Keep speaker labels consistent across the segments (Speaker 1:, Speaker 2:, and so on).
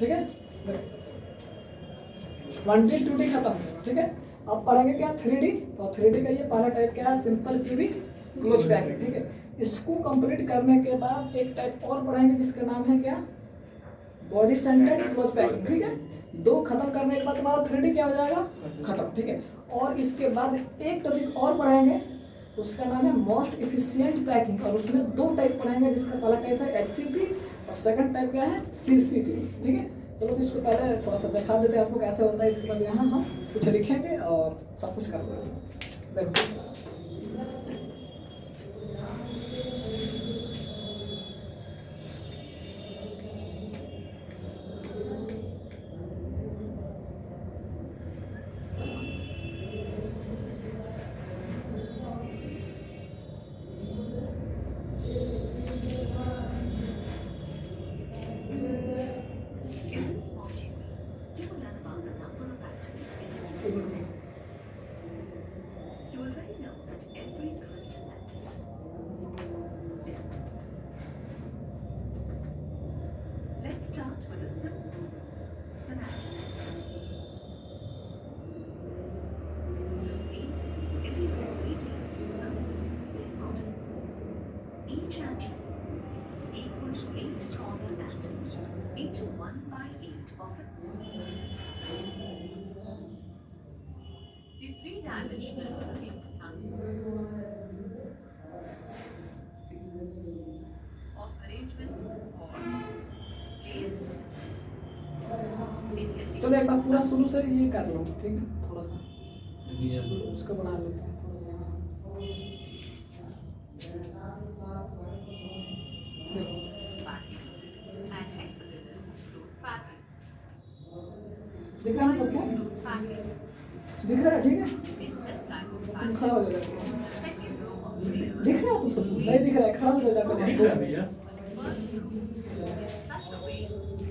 Speaker 1: ठीक है, 1D 2D खत्म, ठीक है। अब पढ़ेंगे क्या 3D, और 3D का ये पहला टाइप क्या है, सिंपल क्यूबिक क्लोज पैकेट, ठीक है। इसको कंप्लीट करने के बाद एक टाइप और पढ़ेंगे जिसका नाम है क्या, बॉडी सेंटर्ड क्लोज पैकिंग, ठीक है। दो खत्म करने के बाद तुम्हारा 3D क्या हो जाएगा, खत्म, ठीक है। और इसके बाद एक टॉपिक और पढ़ाएंगे, उसका नाम है मोस्ट इफिशिएंट पैकिंग, और उसमें दो टाइप पढ़ाएंगे, जिसका पहला टाइप है HCP और सेकंड टाइप क्या है CCP, ठीक है। चलो तो इसको पहले थोड़ा सा दिखा देते हैं आपको कैसे होता है। इसके बाद यहाँ हम कुछ लिखेंगे और सब कुछ कर देंगे, देखो।
Speaker 2: You already know that every crystal lattice. Let's start with a simple anatomy. Slowly, if you read very important. Each angel is equal to 8 corner atoms into 1/8 of it. The three-dimensional of arrangement or placed. It can be
Speaker 1: चलो एक बार पूरा शुरू से ये कर लो, ठीक है, थोड़ा सा उसको बना लेते हैं थोड़ा सा। देखो
Speaker 2: packing and hexagonal close packing.
Speaker 1: दिख रहा है ना सबको,
Speaker 2: Close packing.
Speaker 1: दिख रहा है, ठीक है।
Speaker 2: In this type of
Speaker 1: तुम
Speaker 2: packing,
Speaker 1: खड़ा हो जाओ,
Speaker 2: the second row of spheres
Speaker 1: दिख रहा है तुम सबको, नहीं दिख रहा है, खड़ा हो जाओ जाकर,
Speaker 3: दिख रहा है भैया।
Speaker 2: first row in such a way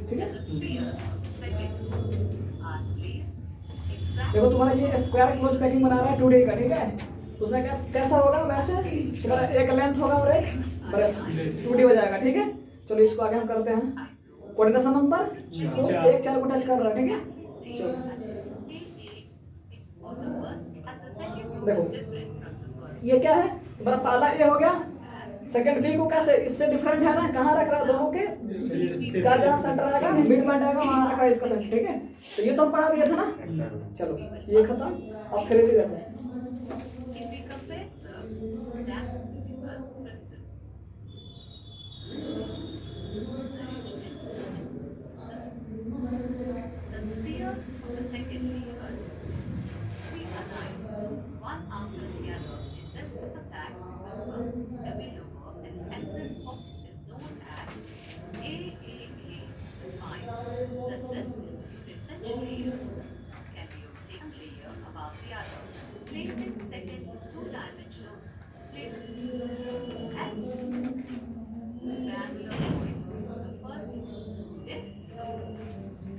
Speaker 1: ठीक है।
Speaker 2: that the spheres of the second row are placed exactly.
Speaker 1: देखो तुम्हारा ये स्क्वायर क्लोज पैकिंग बना रहा है 2D का, ठीक है। उसमें क्या कैसा होगा, वैसे तुम्हारा एक लेंथ होगा और एक 2D हो जाएगा, ठीक है। चलो इसको आगे हम करते हैं, कोऑर्डिनेशन नंबर 1 4 को टच कर रहा है, ठीक है। चलो
Speaker 2: Or the first, as the second row
Speaker 1: देखो
Speaker 2: is different from the first.
Speaker 1: ये क्या है, तुम्हारा पहला ए हो गया, सेकंड बी को कैसे इससे डिफरेंट है ना, कहाँ रख रहा है दोनों के, का जहाँ सेंटर आएगा मिड पॉइंट आएगा वहाँ रखा है इसका सेंटर, ठीक है। तो ये तो हम पढ़ा दिया था ना, चलो ये खत्म। अब 3D देखो,
Speaker 2: If we compare that with the crystal arrangement, the spheres of the second layer, we align one after the other in this attacked the below this essence of is known as AAA. Defined that this is essential layers can be obtained layer above the other, placing second two-dimensional places as granular points. The first is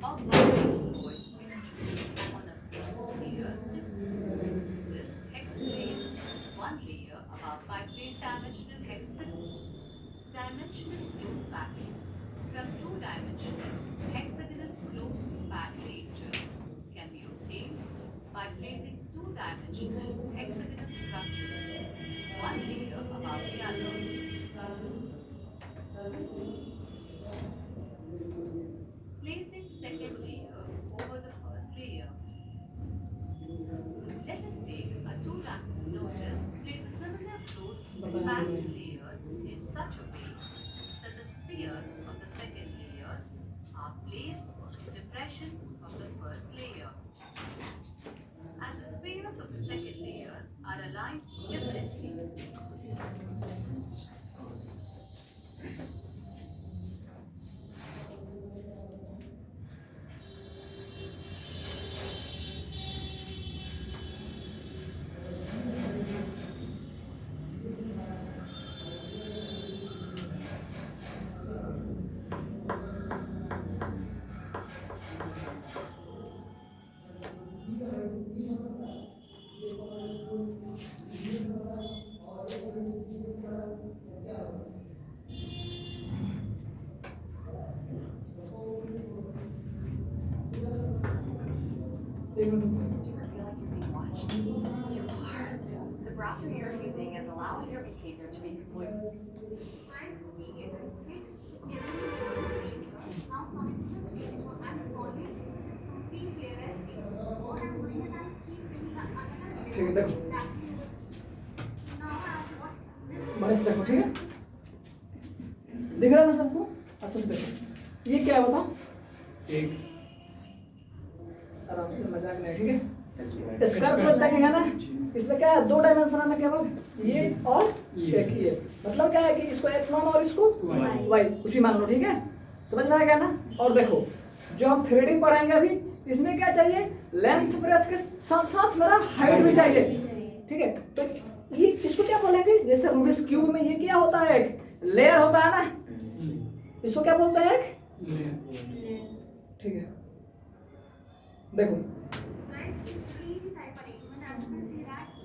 Speaker 2: of these points which on a single layer, which is hexagon, one layer above by place dimensional dimensional close packing from two-dimensional hexagonal closed pack nature can be obtained by placing two-dimensional hexagonal structures, one layer above the other. Placing second layer over the first layer. Let us take a two-dimensional notice, place a similar closed packed layer in such a way that the spheres of the second layer are placed in depressions of the first layer. As the spheres of the second layer are aligned differently,
Speaker 1: एक minute रुको।
Speaker 2: Do you ever feel like you're being watched? You are. The browser you're using is allowing your behavior to be exploited.
Speaker 1: ठीक है देखो, बड़े से देखो, ठीक है, दिख रहा है ना सबको, अच्छे से देखो। ये क्या है बताओ,
Speaker 3: एक
Speaker 1: आराम से, मजाक नहीं, ठीक है।
Speaker 3: स्क्वायर
Speaker 1: स्क्वायर क्लोज पैकिंग है ना, इसमें क्या है, 2 डायमेंशन है ना केवल, ये और
Speaker 3: ये।
Speaker 1: एक ये, मतलब क्या है कि इसको x1 और इसको
Speaker 3: Y।
Speaker 1: y कुछ भी मान लो, ठीक है, समझ में आ गया ना। और देखो जो हम 3D पढ़ेंगे अभी, इसमें क्या चाहिए, लेंथ ब्रेथ के साथ साथ मेरा हाइट भी चाहिए, ठीक है। तो ये इसको क्या बोलेंगे, जैसे रूबिक्स क्यूब में ये क्या होता है, एक लेयर होता है ना, इसको क्या बोलते हैं, एक, ठीक है। देखो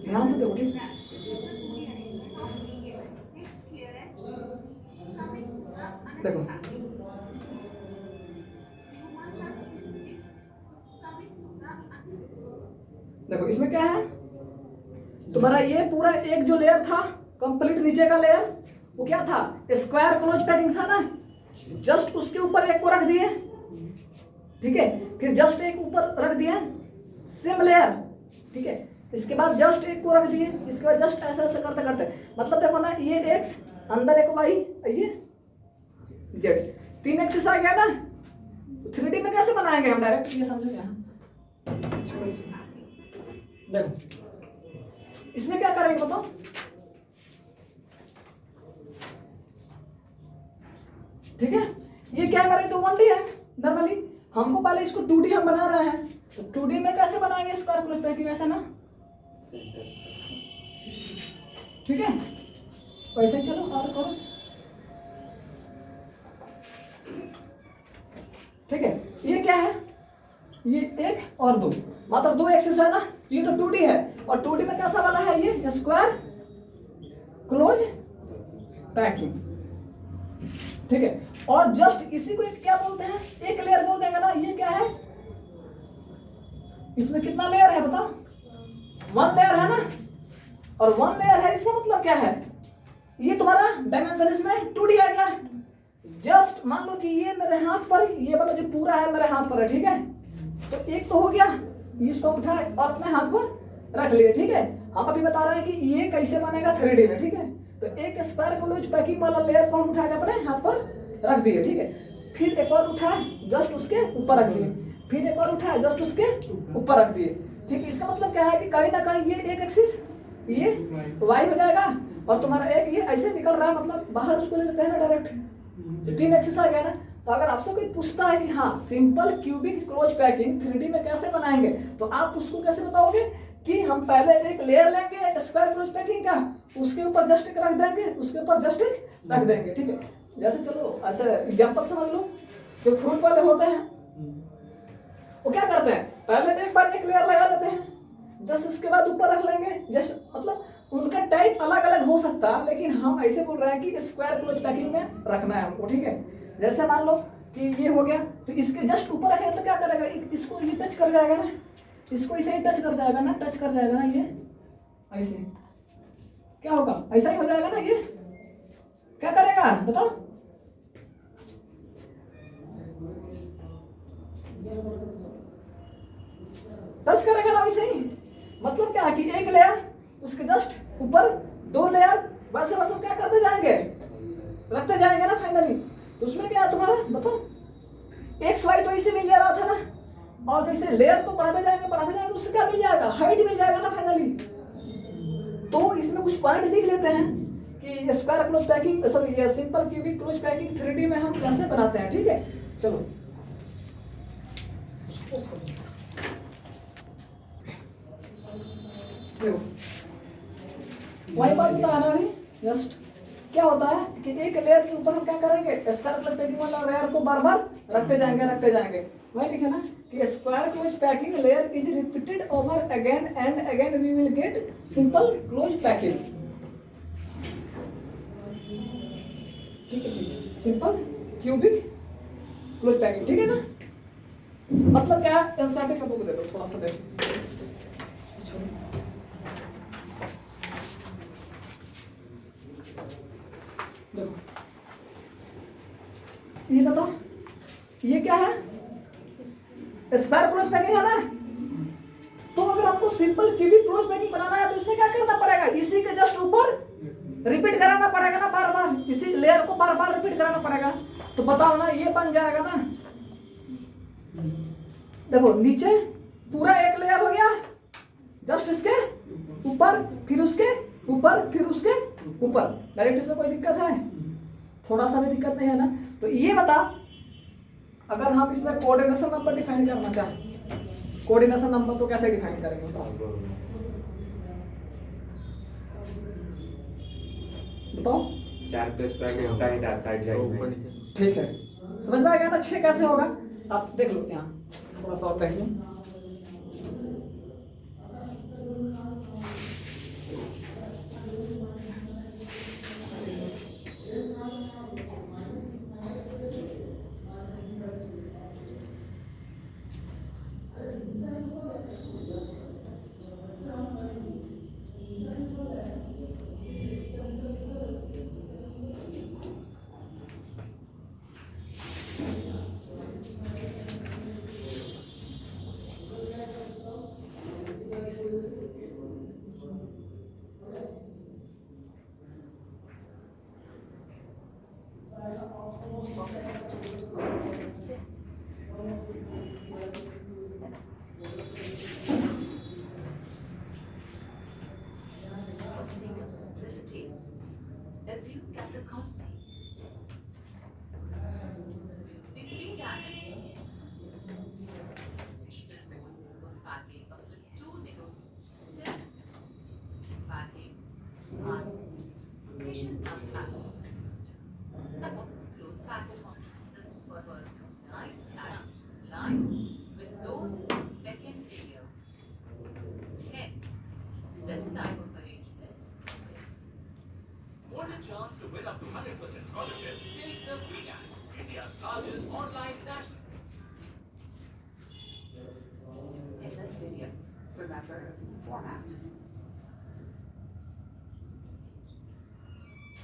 Speaker 1: ध्यान से देखो, ठीक है। देखो देखो इसमें क्या है, तुम्हारा ये पूरा एक जो लेयर था कंप्लीट नीचे का लेयर, वो क्या था, स्क्वायर क्लोज पैकिंग था ना, जस्ट उसके ऊपर एक को रख दिए, ठीक है, फिर जस्ट एक ऊपर रख दिया सेम लेयर, ठीक है, इसके बाद जस्ट एक को रख दिए, इसके बाद जस्ट ऐसे ऐसे करते करते, मतलब देखो ना, ये एक्स अंदर एक वाई, ये जेड, 3 एक्सिस आ गया ना। 3D में कैसे बनाएंगे हम, डायरेक्ट ये समझो यहाँ, देखो इसमें क्या करेंगे बताओ, ठीक है, ये क्या करेंगे, तो 1D है नॉर्मली, हमको पहले इसको 2D हम बना रहे हैं, तो 2D में कैसे बनाएंगे स्क्वायर क्लोज पैकिंग, ऐसा ना, ठीक है, वैसे ही चलो और करो, ठीक है। ये क्या है, ये 1 और 2, मतलब 2 एक्सिस है ना, ये तो 2D है, और 2D में कैसा वाला है, ये स्क्वायर क्लोज पैकिंग, ठीक है। और जस्ट इसी को एक क्या बोलते हैं, एक लेयर बोल देंगे ना, ये क्या है, इसमें कितना लेयर है बताओ, 1 लेयर है ना, और 1 लेयर है, इसका मतलब क्या है, ये तुम्हारा डायमेंशन इसमें 2D आ गया, जस्ट मान लो कि ये मेरे हाथ पर, ये वाला जो पूरा है मेरे हाथ पर है, ठीक है, तो एक तो हो गया, इसको उठाए और अपने हाथ पर रख लिए, ठीक है। हम अभी बता रहे हैं कि ये कैसे बनेगा 3D में, ठीक है। तो एक स्क्वायर क्लोज पैकिंग वाला लेयर को हम उठा के अपने हाथ पर रख दिए, ठीक है, फिर एक और उठाए जस्ट उसके ऊपर रख दिए, फिर एक और उठाए जस्ट उसके ऊपर रख दिए, ठीक है। इसका मतलब क्या है कि कहीं ना कहीं ये एक एक्सिस ये y हो जाएगा, और तुम्हारा एक ये ऐसे निकल रहा है, मतलब बाहर उसको ले लेते हैं ना डायरेक्ट, 3 एक्सिस आ गया ना। तो अगर आपसे कोई पूछता है कि हाँ simple cubic close packing 3D में कैसे बनाएंगे, तो आप उसको कैसे बताओगे कि हम पहले एक लेयर लेंगे स्क्वायर क्लोज पैकिंग का, उसके ऊपर जस्ट एक रख देंगे, उसके ऊपर जस्ट एक रख देंगे, ठीक है। जैसे चलो ऐसे एग्जांपल समझ लो, जो फ्रूट वाले होते हैं वो क्या करते हैं, पहले एक बार एक लेयर लगा लेते हैं, जस्ट उसके बाद ऊपर रख लेंगे, जस्ट मतलब उनका टाइप अलग अलग हो सकता है, लेकिन हम ऐसे बोल रहे हैं कि स्क्वायर क्लोज पैकिंग में रखना है हमको, ठीक है। जैसे मान लो कि ये हो गया, तो इसके जस्ट ऊपर रखेंगे तो क्या करेगा, इसको ये टच कर जाएगा ना, इसको ऐसे ही टच कर जाएगा ना, टच कर जाएगा ना, ये ऐसे क्या होगा, ऐसा ही हो जाएगा ना, ये क्या करेगा बताओ, टच करेगा ना वैसे ही। मतलब क्या कि एक लेयर उसके जस्ट ऊपर 2 लेयर, वैसे वैसे क्या करते जाएंगे, रखते जाएंगे ना फाइनली। तो उसमें क्या है तुम्हारा बताओ, एक्स वाई तो इसी मिल जा रहा था ना, और जैसे लेयर को बढ़ाते जाएंगे उससे क्या मिल जाएगा, हाइट मिल जाएगा ना फाइनली। तो इसमें कुछ पॉइंट लिख लेते हैं कि स्क्वायर क्लोज पैकिंग, सॉरी ये simple cubic close packing 3D में हम कैसे बनाते हैं, ठीक है। चलो वही बात बता रहा अभी, जस्ट क्या होता है कि एक लेयर के ऊपर हम क्या करेंगे, स्क्वायर क्लोज पैकिंग वाला लेयर को बार बार रखते जाएंगे। वही लिखे ना कि square close packing layer is repeated over again and again we will get simple close packing, ठीक है, सिंपल क्यूबिक क्लोज पैकिंग, ठीक है ना। मतलब क्या है, एनसीईआरटी का बुक दे दो थोड़ा सा देखो। देखो ये बताओ ये क्या है, स्क्वायर क्लोज पैकिंग है ना। तो अगर आपको सिंपल क्यूबिक क्लोज पैकिंग बनाना है तो इसमें क्या करना पड़ेगा, इसी के जस्ट ऊपर रिपीट कराना पड़ेगा ना, बार बार इसी लेयर को बार बार रिपीट कराना पड़ेगा। तो बताओ ना ये बन जाएगा ना। देखो नीचे पूरा एक लेयर हो गया, जस्ट इसके ऊपर फिर उसके ऊपर फिर उसके ऊपर। डायरेक्ट इसमें कोई दिक्कत है, थोड़ा सा भी दिक्कत नहीं है ना। तो ये बता, अगर हम इसमें कोऑर्डिनेशन नंबर डिफाइन करना चाहें, कोऑर्डिनेशन नंबर तो कैसे डिफाइन करेंगे बताओ, बताओ।
Speaker 4: 4 प्लस पैक होता है दैट साइड में।
Speaker 1: ठीक है, समझ में आ गया ना 6 कैसे होगा। आप देख लो यहाँ थोड़ा सा और देख लो।
Speaker 2: For the sake of simplicity, assume that the three-dimensional modes was packing up with 2 negative packing on station and packing. Some of close packing on this first light with those second layer. Hence, this type of arrangement is
Speaker 5: Want a chance to win up to 100% scholarship? Take the VNAT, India's largest online national.
Speaker 6: In this video, remember format.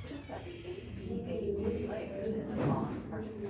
Speaker 6: Notice that the ABA layers in the font are different.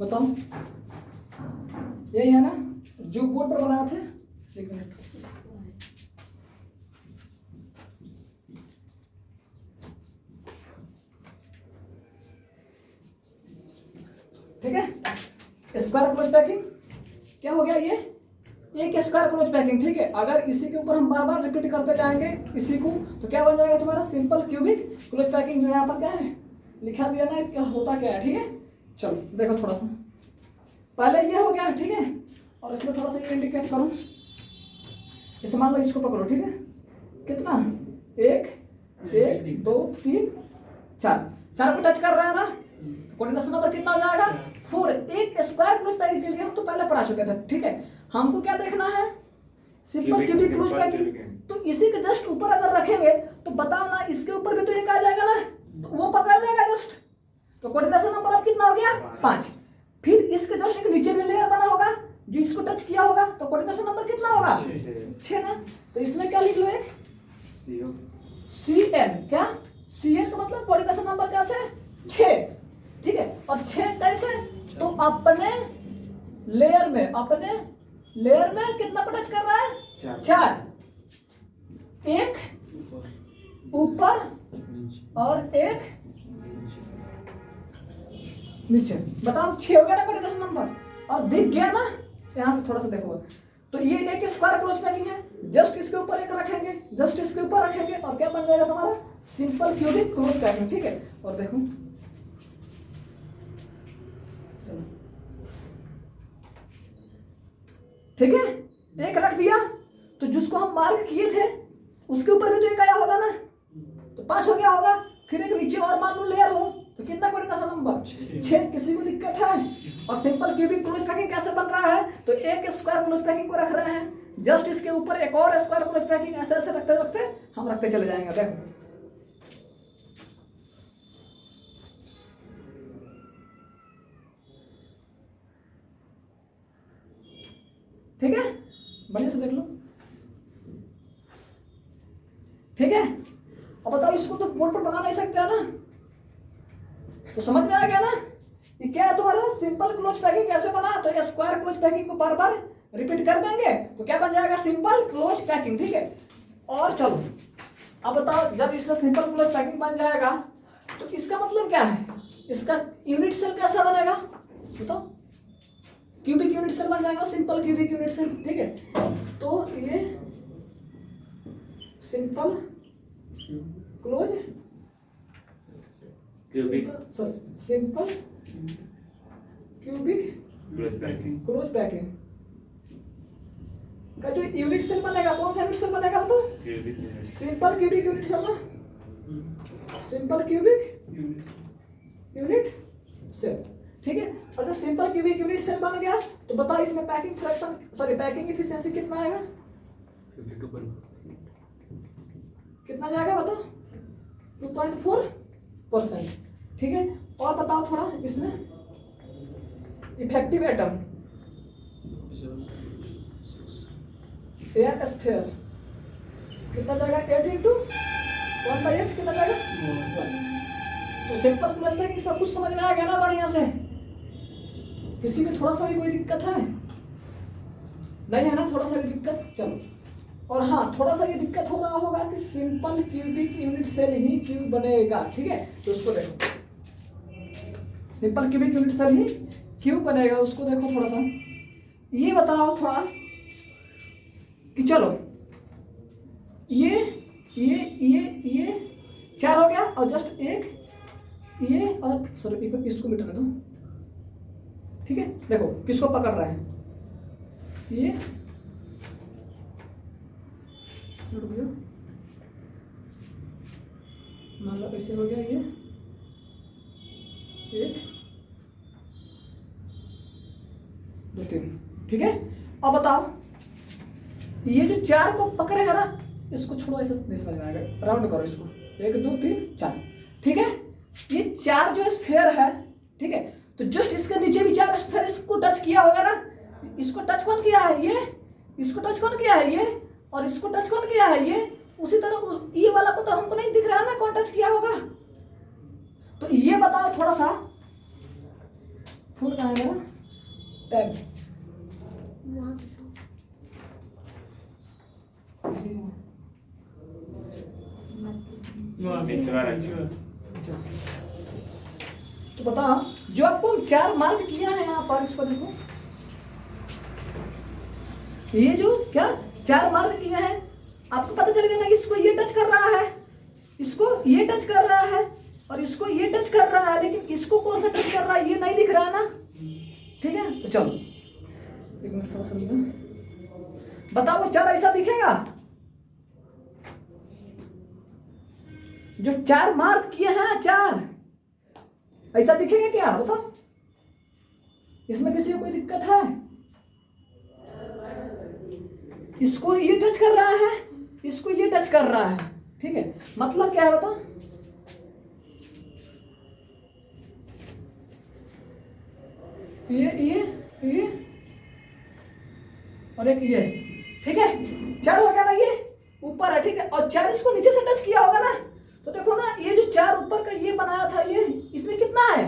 Speaker 1: बताओ यही है ना जो board पर बनाए थे। एक minute, ठीक है। स्क्वायर क्लोज पैकिंग क्या हो गया, ये एक स्क्वायर क्लोज पैकिंग, ठीक है। अगर इसी के ऊपर हम बार बार रिपीट करते जाएंगे इसी को, तो क्या बन जाएगा तुम्हारा सिंपल क्यूबिक क्लोज पैकिंग। जो यहाँ पर क्या है लिखा दिया ना, क्या होता क्या है, ठीक है। चलो देखो थोड़ा सा, पहले ये हो गया, ठीक है। और इसमें थोड़ा सा ये इंडिकेट करूं, इसे मान लो, इसको पकड़ो, ठीक है। कितना, 1 1 2 3 4 को टच कर रहा है ना, कोऑर्डिनेशन नंबर कितना हो जाएगा 4। एक स्क्वायर क्लोज पैकिंग के लिए हम तो पहले पढ़ा चुके थे, ठीक है। हमको क्या देखना है, सिंपल क्यूबिक क्लोज पैकिंग। तो इसी के जस्ट ऊपर अगर रखेंगे तो बताओ ना, इसके ऊपर भी तो एक आ जाएगा ना, तो वो पकड़ लेगा जस्ट। तो कोऑर्डिनेशन नंबर अब कितना हो गया 5। फिर इसके जस्ट एक नीचे भी लेयर बना होगा जो इसको टच किया होगा, तो कोऑर्डिनेशन नंबर कितना होगा 6 ना। तो इसमें क्या लिख लो, एक CN, क्या CN का मतलब कोऑर्डिनेशन नंबर कैसे 6, ठीक है। और 6 कैसे, तो अपने लेयर में कितना को टच कर रहा है 4, एक ऊपर और एक नीचे। बताओ 6 हो गया ना कोऑर्डिनेशन नंबर। और दिख गया ना, यहाँ से थोड़ा सा देखो, तो ये एक स्क्वायर क्लोज पैकिंग है, जस्ट इसके ऊपर एक रखेंगे, जस्ट इसके ऊपर रखेंगे और क्या बन जाएगा तुम्हारा सिंपल क्यूबिक क्लोज पैकिंग। ठीक है, और देखो चलो, ठीक है, एक रख दिया तो जिसको हम मार्क किए थे उसके ऊपर भी तो एक आया होगा ना, तो 5 हो गया होगा। फिर एक नीचे और मान लो लेयर हो तो कितना पड़ेगा सर नंबर 6। किसी को दिक्कत है? और सिंपल क्यूबिक क्लोज पैकिंग कैसे बन रहा है, तो एक स्क्वायर क्लोज पैकिंग को रख रहे हैं, जस्ट इसके ऊपर एक और स्क्वायर क्लोज पैकिंग, ऐसे ऐसे रखते रखते हम रखते चले जाएंगे। देखो ठीक है, बढ़िया से देख लो। ठीक है, अब बताओ इसको तो बोर्ड पर बना नहीं सकते है ना, तो समझ में आ गया ना ये क्या है तुम्हारा सिंपल क्लोज पैकिंग कैसे बना। तो ये स्क्वायर क्लोज पैकिंग को बार बार रिपीट कर देंगे तो क्या बन जाएगा सिंपल क्लोज पैकिंग। ठीक है, और चलो अब बताओ जब इससे सिंपल क्लोज पैकिंग बन जाएगा तो इसका मतलब क्या है, इसका यूनिट सेल कैसा बनेगा बताओ। क्यूबिक यूनिट सेल बन जाएगा, सिंपल क्यूबिक यूनिट सेल। ठीक है, तो ये simple close
Speaker 4: cubic
Speaker 1: simple cubic
Speaker 4: close packing.
Speaker 1: Close packing का जो यूनिट सेल बनेगा, कौन सा यूनिट सेल बनेगा बताओ,
Speaker 4: cubic
Speaker 1: simple cubic unit cell ना, सिंपल क्यूबिक यूनिट सेल। ठीक है, और जब सिंपल क्यूबिक यूनिट सेल बन गया तो बताओ इसमें packing fraction sorry packing efficiency कितना आएगा,
Speaker 3: 52%।
Speaker 1: कितना जाएगा बताओ 2.4%। ठीक है, और बताओ थोड़ा इसमें इफेक्टिव एटम एयर स्फीयर कितना जाएगा 8 × 1/8 कितना जाएगा 1। तो सिंपल क्लोज पैकिंग सब कुछ समझ में आ गया ना बढ़िया से, किसी में थोड़ा सा भी कोई दिक्कत है नहीं है ना, थोड़ा सा भी दिक्कत। चलो, और हाँ थोड़ा सा ये दिक्कत हो रहा होगा कि सिंपल क्यूबिक यूनिट सेल ही क्यूब बनेगा। ठीक है, तो उसको देखो सिंपल क्यूबिक यूनिट सेल ही क्यूब बनेगा, उसको देखो थोड़ा सा। ये बताओ थोड़ा कि चलो ये 4 हो गया और जस्ट एक ये और सॉरी इसको मिटाने दो। ठीक है, देखो किसको पकड़ रहा है, ये रुक गया, मतलब ऐसे हो गया ये 1 2 3। ठीक है, अब बताओ ये जो 4 को पकड़ेगा ना, इसको छोड़ो ऐसे नहीं समझ में आएगा, राउंड करो इसको 1 2 3 4। ठीक है, ये 4 जो स्फीयर है, ठीक है, तो जस्ट इसके नीचे भी 4 स्फीयर इसको टच किया होगा ना, इसको टच कौन किया है ये, इसको टच कौन किया है ये, और इसको टच कौन किया है ये। उसी तरह ये वाला को तो हमको नहीं दिख रहा है ना कौन टच किया होगा, तो ये बताओ थोड़ा सा फुल कहाँ है मेरा टैब, तो बताओ जो आपको 4 मार्क किया है यहाँ पर, इसको देखो ये जो क्या 4 मार्क किया है, आपको पता चल गया ना इसको ये टच कर रहा है, इसको ये टच कर रहा है और इसको ये टच कर रहा है, लेकिन इसको कौन सा टच कर रहा है ये नहीं दिख रहा है ना। ठीक है, तो चलो 1 मिनट थोड़ा समझो, बताओ वो 4 ऐसा दिखेगा, जो 4 मार्क किए हैं 4 ऐसा दिखेगा क्या बताओ, इसमें किसी को कोई दिक्कत है, इसको ये टच कर रहा है, इसको ये टच कर रहा है। ठीक है, मतलब क्या है बताओ, ये और एक ये। ठीक है, 4 हो गया ना, ये ऊपर है। ठीक है, और 4 इसको नीचे से टच किया होगा ना, तो देखो ना ये जो 4 ऊपर का ये बनाया था, ये इसमें कितना है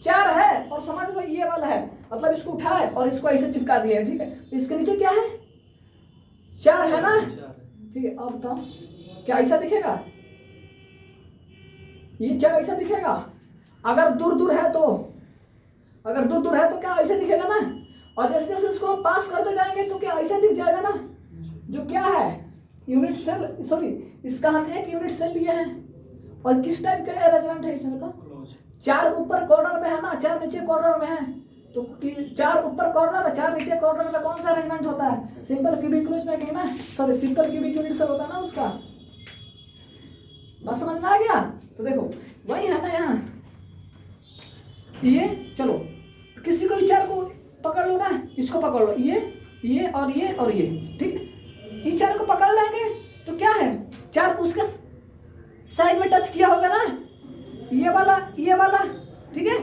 Speaker 1: 4 है, और समझ लो ये वाला है, मतलब इसको उठाए और इसको ऐसे चिपका दिया। ठीक है, तो इसके नीचे क्या है 4 है ना। ठीक है, अब बताओ क्या ऐसा दिखेगा, ये 4 ऐसा दिखेगा, अगर दूर दूर है तो, अगर दूर दूर है तो क्या ऐसे दिखेगा ना, और जैसे जैसे इसको पास करते जाएंगे तो क्या ऐसे दिख जाएगा ना। जो क्या है यूनिट सेल, सॉरी इसका हम एक यूनिट सेल लिए हैं, और किस टाइप का अरेंजमेंट है इसमें बताओ। 4 ऊपर कॉर्नर में है ना, 4 नीचे कॉर्नर में है, तो 4 ऊपर कॉर्नर और 4 नीचे कॉर्नर में कौन सा अरेंजमेंट होता है, सिंपल क्यूबिक क्लोज पैकिंग ना, sorry simple cubic unit cell होता है ना उसका। बस समझ में आ गया। तो देखो वही है ना यहाँ, ये चलो किसी को भी 4 को पकड़ लो ना, इसको पकड़ लो, ये और ये और ये, ठीक है, इन 4 को पकड़ लेंगे तो क्या है 4 उसके साइड में टच किया होगा ना, ये वाला, ठीक है,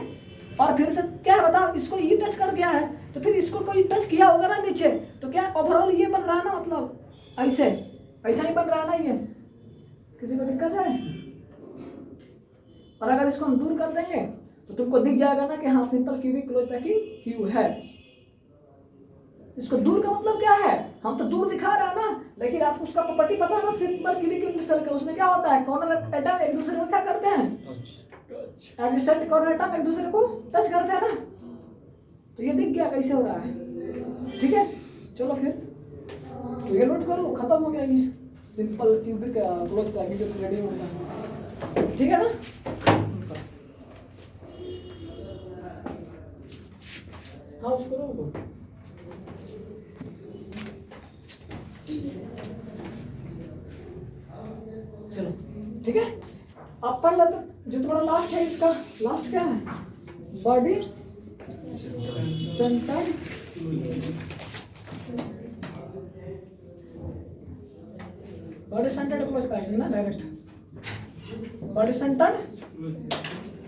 Speaker 1: और फिर से क्या है बताओ, इसको ये टच कर दिया है तो फिर इसको कोई टच किया होगा ना नीचे, तो क्या ओवरऑल ये बन रहा है ना, मतलब ऐसा ही बन रहा है ना ये। किसी को दिक्कत है? और अगर इसको हम दूर कर देंगे तो तुमको दिख जाएगा ना कि हाँ simple cubic close packing Q है। इसको दूर का मतलब क्या है, हम तो दूर दिखा रहे हैं ना, लेकिन आपको उसका प्रॉपर्टी पता है ना सिंपल क्यूबिक यूनिट सेल का, उसमें क्या होता है कॉर्नर एटम एक दूसरे को क्या करते हैं, एडजेसेंट कॉर्नर एटम एक दूसरे को टच करते हैं ना। तो ये दिख गया कैसे हो रहा है, ठीक है। चलो फिर तो ये नोट करो, खत्म हो गया ये सिंपल क्यूबिक क्लोज पैकिंग जो रेडी होता है, ठीक है ना। हाँ उसको रोको, चलो ठीक है। अब पढ़ लेते जो तुम्हारा लास्ट है, इसका लास्ट क्या है, बॉडी सेंटर्ड क्लोज पैकिंग ना, direct body centred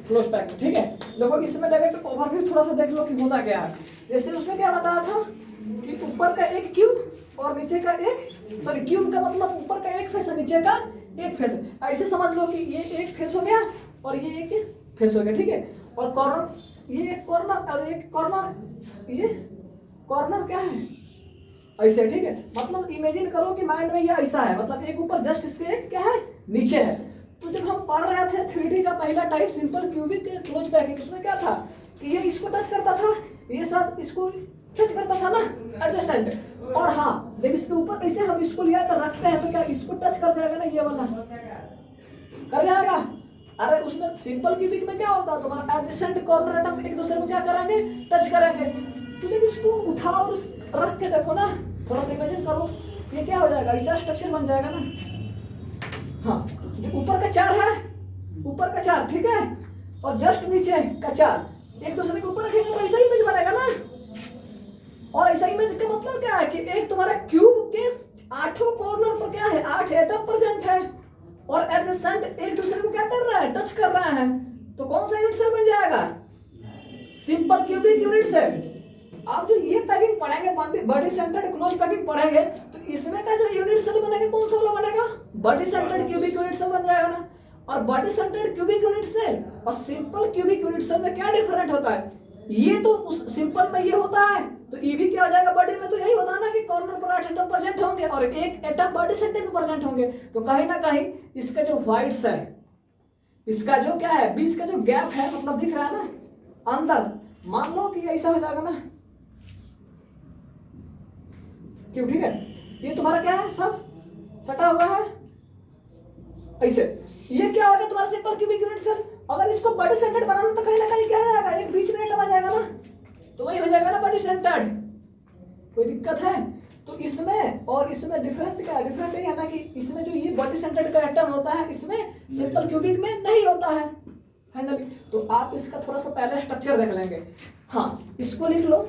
Speaker 1: close packing, ठीक है। देखो इसमें डायरेक्ट ओवरव्यू थोड़ा सा देख लो कि होता क्या है। जैसे उसमें क्या बताया था कि ऊपर का एक क्यूब और नीचे का एक, सॉरी क्यूब का मतलब ऊपर का एक फेस है, नीचे का एक फेस है। ऐसे समझ लो कि ये एक फेस हो गया और ये एक फेस हो गया, ठीक है। और कॉर्नर, ये एक कॉर्नर और एक कॉर्नर, ये कॉर्नर क्या है ऐसे, ठीक है। मतलब इमेजिन करो कि माइंड में ये ऐसा है, मतलब एक ऊपर जस्ट इसके एक क्या है नीचे है। तो जब हम पढ़ रहे थे 3D का पहला type simple cubic close packing, उसमें क्या था कि ये इसको टच करता था, ये सब इसको टच करता था ना एडजेसेंट। और हाँ जब इसके ऊपर ऐसे हम इसको लिया कर रखते हैं तो क्या इसको टच कर जाएगा ना, ये वाला कर जाएगा। अरे उसमें सिंपल क्यूबिक में क्या होता है, तुम्हारा एडजेसेंट कॉर्नर एटम एक दूसरे को क्या करेंगे, टच करेंगे। तो जब इसको उठाओ और रख के देखो ना, थोड़ा सा इमेजिन करो, ये क्या हो जाएगा, ऐसा स्ट्रक्चर बन जाएगा ना। हाँ जो ऊपर का 4 है, ऊपर का 4, ठीक है, और जस्ट नीचे का 4 एक दूसरे के ऊपर रखेंगे तो ऐसा इमेज बनेगा ना। और ऐसा इमेज का मतलब क्या है कि एक तुम्हारा क्यूब के 8 कॉर्नर पर क्या है, 8 एटम प्रेजेंट है, और एडजेसेंट एक दूसरे को क्या कर रहा है, टच कर रहा है। तो कौन सा यूनिट सेल बन जाएगा, सिंपल क्यूबिक यूनिट सेल। आप जो ये पैकिंग पढ़ेंगे, बॉडी सेंटर्ड क्लोज पैकिंग पढ़ेंगे, तो इसमें का जो यूनिट सेल बनेगा कौन सा वाला बनेगा, body centred cubic unit cell बन जाएगा ना। और body centred cubic unit cell और सिंपल क्यूबिक यूनिट सेल में क्या डिफरेंट होता है, ये तो उस सिंपल में ये होता है, तो ये भी क्या हो जाएगा बॉडी में, तो यही होता है ना कि कॉर्नर पर 8 एटम प्रेजेंट होंगे और एक एटम बॉडी सेंटर में प्रेजेंट होंगे। तो कहीं ना कहीं इसका जो व्हाइट्स है, इसका जो क्या है बीच का जो गैप है, मतलब दिख रहा है ना अंदर, मान लो कि ऐसा हो जाएगा ना क्यों, ठीक है। ये तुम्हारा क्या है, सब सटा हुआ है ऐसे। ये क्या होगा तुम्हारा सिंपल क्यूबिक यूनिट सेल। अगर इसको बॉडी सेंटर्ड बनाना तो कहीं ना कहीं क्या आएगा, एक बीच में एटम आ जाएगा ना, तो वही हो जाएगा ना बॉडी सेंटर्ड। कोई दिक्कत है? तो इसमें और इसमें डिफरेंट क्या है, डिफरेंट ये है ना कि इसमें जो ये बॉडी सेंटर्ड का एटम होता है, इसमें सिंपल क्यूबिक में नहीं होता है फाइनली। तो आप इसका थोड़ा सा पहले स्ट्रक्चर देख लेंगे। हाँ इसको लिख लो,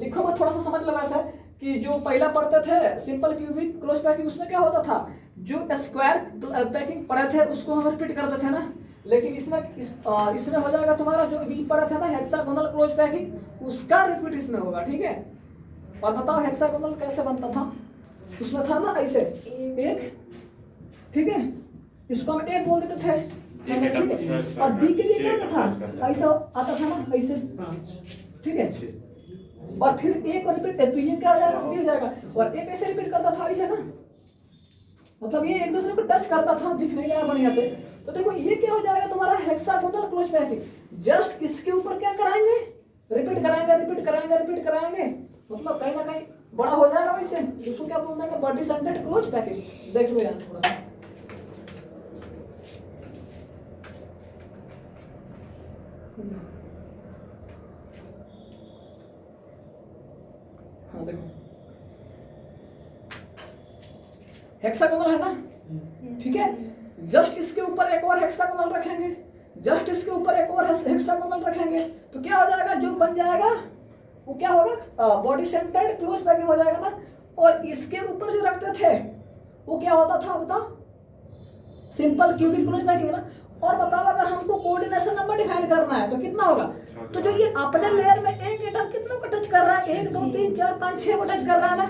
Speaker 1: लिखो मत, थोड़ा सा समझ लो वैसे कि जो पहला पढ़ते थे सिंपल क्यूबिक क्लोज पैकिंग, उसमें क्या होता था, जो स्क्वायर पैकिंग पढ़े थे उसको हम रिपीट करते थे ना। लेकिन इसमें हो जाएगा तुम्हारा जो भी पढ़ा था ना हेक्सागोनल क्लोज पैकिंग, उसका रिपीट इसमें होगा, ठीक है। और बताओ हेक्सागोनल कैसे बनता था, उसमें था ना ऐसे एक, ठीक है, इसको हम एक बोल देते थे, ठीक है। और बी के लिए क्या था, ऐसा आता था ना ऐसे, ठीक है। और फिर एक और रिपीट, तो ये क्या हो जाएगा, हो जाएगा। और एक ऐसे रिपीट करता था ऐसे ना, मतलब ये एक दूसरे को टच करता था, दिख नहीं रहा बढ़िया से। तो देखो ये क्या हो जाएगा तुम्हारा हेक्सागोनल क्लोज पैकिंग। जस्ट इसके ऊपर क्या कराएंगे, रिपीट कराएंगे रिपीट कराएंगे रिपीट कराएंगे, मतलब कहीं ना कहीं बड़ा हो जाएगा वैसे, उसको क्या बोल देंगे, बॉडी सेंटर्ड क्लोज पैकिंग। देख लो यहाँ थोड़ा सा, हाँ देखो हेक्सागोनल है ना, ठीक है। जस्ट इसके ऊपर एक और हेक्सागोनल रखेंगे, जस्ट इसके ऊपर एक और हेक्सागोनल रखेंगे, तो क्या हो जाएगा, जो बन जाएगा वो क्या होगा, बॉडी सेंटर्ड क्लोज पैकिंग हो जाएगा ना। और इसके ऊपर जो रखते थे वो क्या होता था बताओ, सिंपल क्यूबिक क्लोज पैकिंग ना। और बताओ अगर हमको कोऑर्डिनेशन नंबर डिफाइन करना है तो कितना होगा, तो जो ये अपने लेयर में एक एटम कितनों को टच कर रहा है, 1 2 3 4 5 6 को टच कर रहा है ना,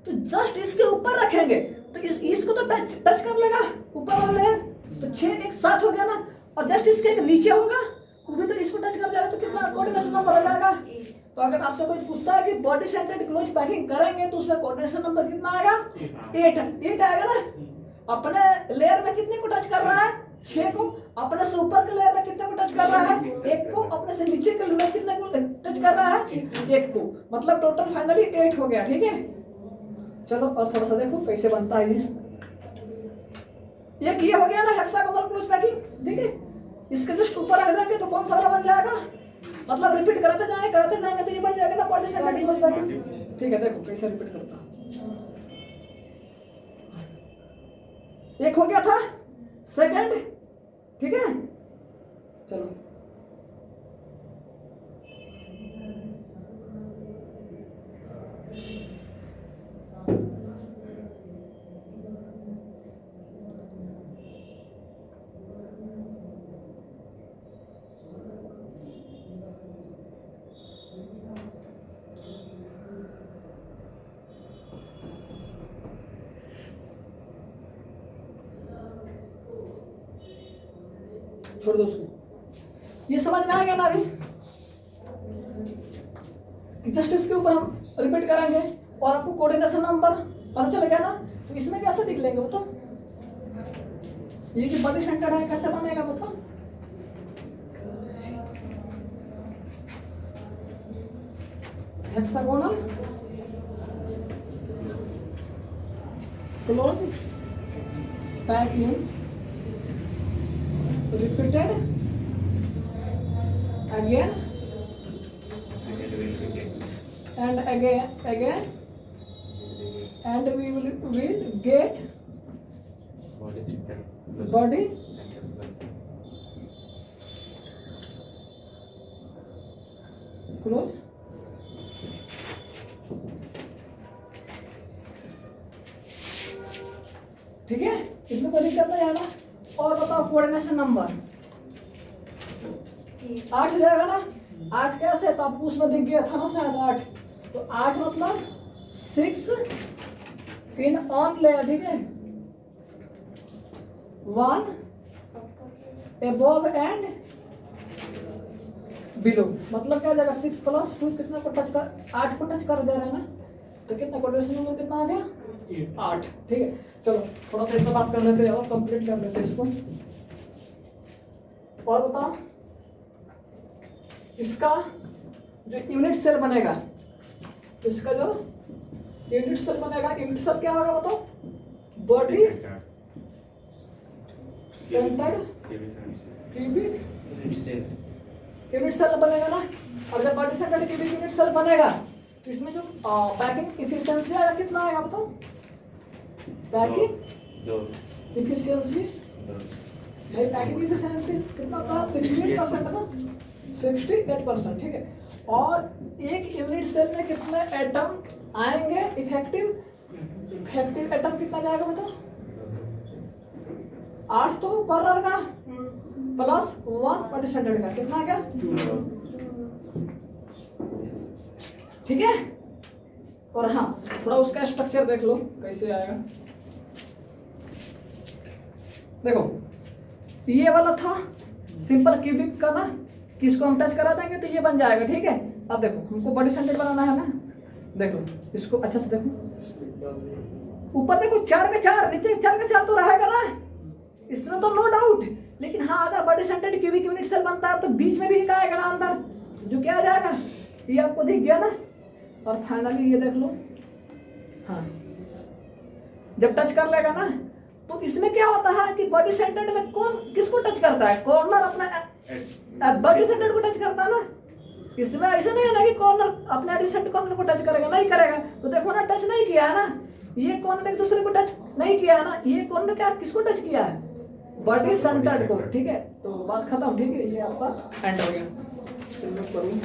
Speaker 1: तो जस्ट इसके ऊपर रखेंगे तो इसको तो टच कर लेगा ऊपर वाला लेयर, तो 6 एक साथ हो गया ना। और जस्ट इसके एक नीचे होगा वो भी तो इसको टच कर जाएगा, तो कितना कोऑर्डिनेशन नंबर हो जाएगा। तो अगर आपसे कोई पूछता है कि बॉडी सेंटर्ड क्लोज पैकिंग करेंगे तो उसमें कोऑर्डिनेशन नंबर कितना आएगा, 8 आएगा ना। अपने लेयर में कितने को टच कर रहा है, 6 को। अपने से ऊपर के लेयर में कितने को टच कर रहा है, 1 को। अपने से नीचे के लेयर में कितने को टच कर रहा है, 1 को। मतलब टोटल फाइनली 8 हो गया, ठीक है। चलो और थोड़ा सा देखो कैसे बनता है ये हो गया ना हेक्सागोनल क्लोज पैकिंग, ठीक है। इसके जस्ट ऊपर रख देंगे तो कौन सा वाला बन जाएगा, मतलब रिपीट करते जाएंगे तो ये बन जाएगा ना बॉडी सेंटर्ड क्लोज पैकिंग, ठीक है। देखो कैसे रिपीट करता, एक हो गया था, सेकंड, ठीक है। चलो छोड़ दो उसको। ये समझ में आ गया ना अभी, जस्ट इसके ऊपर हम रिपीट करेंगे और आपको कोऑर्डिनेशन नंबर पता चल गया ना। तो इसमें कैसे लिख लेंगे बताओ, ये जो बॉडी सेंटर्ड है कैसे बनेगा बताओ, hexagonal close packing repeated again and again and we will get body close ठीक है। इसमें कोई दिक्कत नहीं है ना। और बताओ कोऑर्डिनेशन नंबर 8 हो जाएगा ना। 8 कैसे, तो आपको उसमें दिख गया था ना शायद 8, तो 8 मतलब 6 इन ऑन लेयर, ठीक है, 1 above एंड बिलो, मतलब क्या हो जाएगा 6 + 2 कितना को टच कर, 8 को टच कर जा रहा है ना, तो कितना कोऑर्डिनेशन नंबर कितना आ गया, 8, ठीक है। चलो थोड़ा सा इस पर बात कर लेते हैं और कंप्लीट कर लेते हैं इसको। और बताओ इसका जो यूनिट सेल बनेगा, इसका जो यूनिट सेल बनेगा, यूनिट सेल क्या होगा बताओ, body centred cubic unit cell बनेगा ना। और जब body centred cubic unit cell बनेगा तो इसमें जो पैकिंग इफिशिएंसी आएगा कितना आएगा बताओ, पैकिंग इफिशिएंसी भाई, पैकिंग इफिशिएंसी कितना था, 68% ना, 68%, ठीक है। और एक यूनिट सेल में कितने एटम आएंगे इफेक्टिव एटम कितना जाएगा बताओ, 8 तो कॉर्नर का प्लस 1 बॉडी सेंटर्ड का कितना आ गया, ठीक है। और हाँ थोड़ा उसका स्ट्रक्चर देख लो कैसे आएगा। देखो ये वाला था सिंपल क्यूबिक का ना, किसको हम टच करा देंगे तो ये बन जाएगा, ठीक है। अब देखो हमको बॉडी सेंटर्ड बनाना है ना, देख लो इसको अच्छा से देखो, ऊपर देखो 4 का 4, नीचे 4 का 4 तो रहेगा ना, इसमें तो नो डाउट, लेकिन हाँ अगर body centred cubic unit cell बनता है तो बीच में भी एक आएगा ना अंदर, जो क्या आ जाएगा, ये आपको दिख गया ना। और फाइनली ये देख लो, हाँ जब टच कर लेगा ना तो इसमें क्या होता है कि बॉडी सेंटर्ड में कौन किसको टच करता है, कॉर्नर अपना बॉडी सेंटर्ड को टच करता है ना। इसमें ऐसा नहीं है ना कि कॉर्नर अपने एडजेसेंट कॉर्नर को टच करेगा, नहीं करेगा। तो देखो ना टच नहीं किया है ना, ये कॉर्नर एक दूसरे को टच नहीं किया है ना, ये कॉर्नर क्या किसको टच किया है, बॉडी सेंटर्ड को, ठीक है। तो बात खत्म, ठीक है, ये आपका एंड हो गया। चलो करूँ